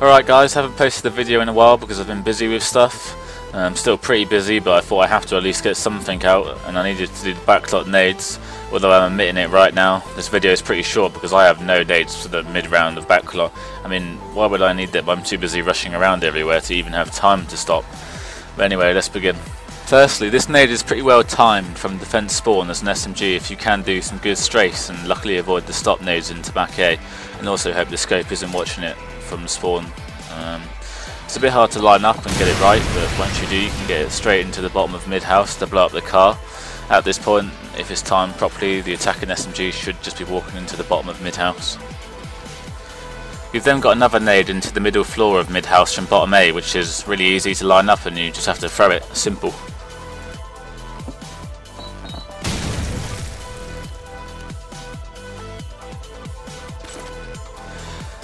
Alright guys, haven't posted a video in a while because I've been busy with stuff. I'm still pretty busy, but I thought I have to at least get something out, and I needed to do the Backlot nades, although I'm admitting it right now. This video is pretty short because I have no nades for the mid round of Backlot. I mean, why would I need that? I'm too busy rushing around everywhere to even have time to stop. But anyway, let's begin. Firstly, this nade is pretty well timed from defense spawn as an SMG if you can do some good strafe and luckily avoid the stop nades into back A, and also hope the scope isn't watching it from spawn. It's a bit hard to line up and get it right, but once you do, you can get it straight into the bottom of mid house to blow up the car. At this point, if it's timed properly, the attacking SMG should just be walking into the bottom of mid house. You've then got another nade into the middle floor of mid house from bottom A, which is really easy to line up and you just have to throw it. Simple.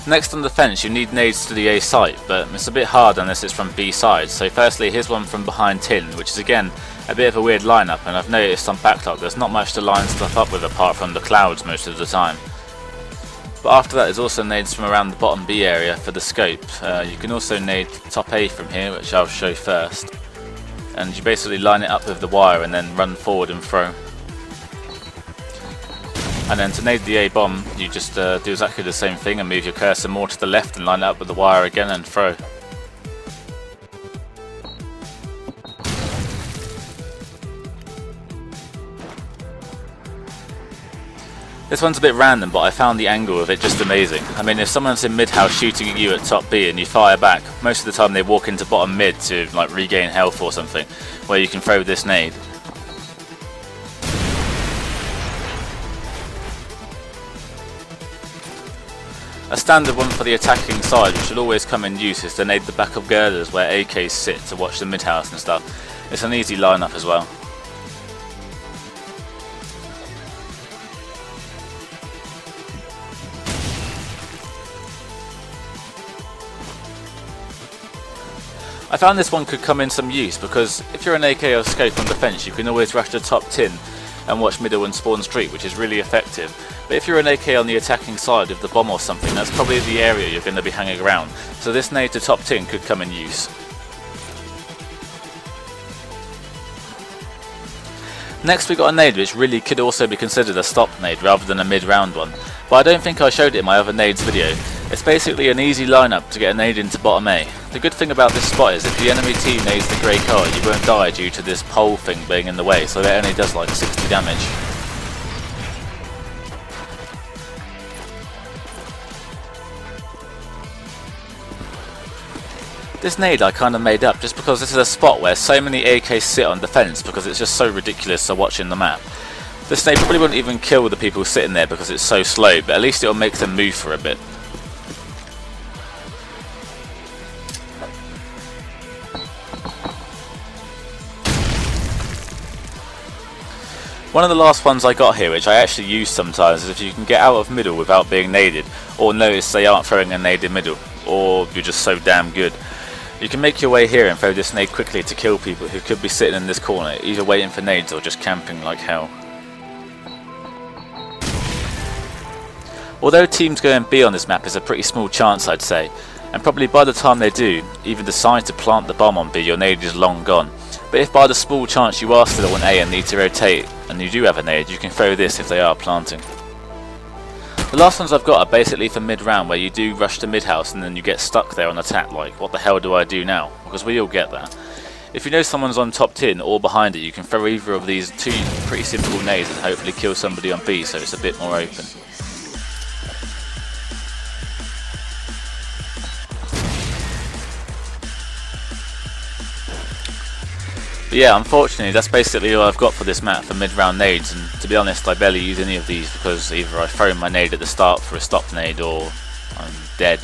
Next on the fence, you need nades to the A site, but it's a bit hard unless it's from B side. So firstly, here's one from behind tin, which is again a bit of a weird lineup, and I've noticed on Backlot there's not much to line stuff up with apart from the clouds most of the time. But after that, there's also nades from around the bottom B area for the scope. You can also nade top A from here, which I'll show first, and you basically line it up with the wire and then run forward and throw. And then to nade the A bomb, you just do exactly the same thing and move your cursor more to the left and line it up with the wire again and throw. This one's a bit random, but I found the angle of it just amazing. I mean, if someone's in mid house shooting at you at top B and you fire back, most of the time they walk into bottom mid to like regain health or something, where you can throw this nade. A standard one for the attacking side, which will always come in use, is to nade the back of girders where AKs sit to watch the mid house and stuff. It's an easy lineup as well. I found this one could come in some use because if you're an AK or scope on the fence, you can always rush to top tin and watch middle and spawn street, which is really effective. But if you're an AK on the attacking side of the bomb or something, that's probably the area you're going to be hanging around, so this nade to top tin could come in use. Next we got a nade which really could also be considered a stop nade rather than a mid-round one, but I don't think I showed it in my other nades video. It's basically an easy lineup to get a nade into bottom A. The good thing about this spot is if the enemy team nades the grey car, you won't die due to this pole thing being in the way, so it only does like 60 damage. This nade I kind of made up just because this is a spot where so many AKs sit on defense because it's just so ridiculous to watch in the map. This nade probably wouldn't even kill the people sitting there because it's so slow, but at least it'll make them move for a bit. One of the last ones I got here, which I actually use sometimes, is if you can get out of middle without being naded, or notice they aren't throwing a nade in middle, or you're just so damn good. You can make your way here and throw this nade quickly to kill people who could be sitting in this corner, either waiting for nades or just camping like hell. Although teams going B on this map is a pretty small chance, I'd say, and probably by the time they do even decide to plant the bomb on B, your nade is long gone. But if by the small chance you are still on A and need to rotate, and you do have a nade, you can throw this if they are planting. The last ones I've got are basically for mid-round, where you do rush to mid-house and then you get stuck there on attack like, what the hell do I do now? Because we all get that. If you know someone's on top tin or behind it, you can throw either of these two pretty simple nades and hopefully kill somebody on B so it's a bit more open. But yeah, unfortunately that's basically all I've got for this map for mid-round nades, and to be honest I barely use any of these because either I throw my nade at the start for a stop nade or I'm dead.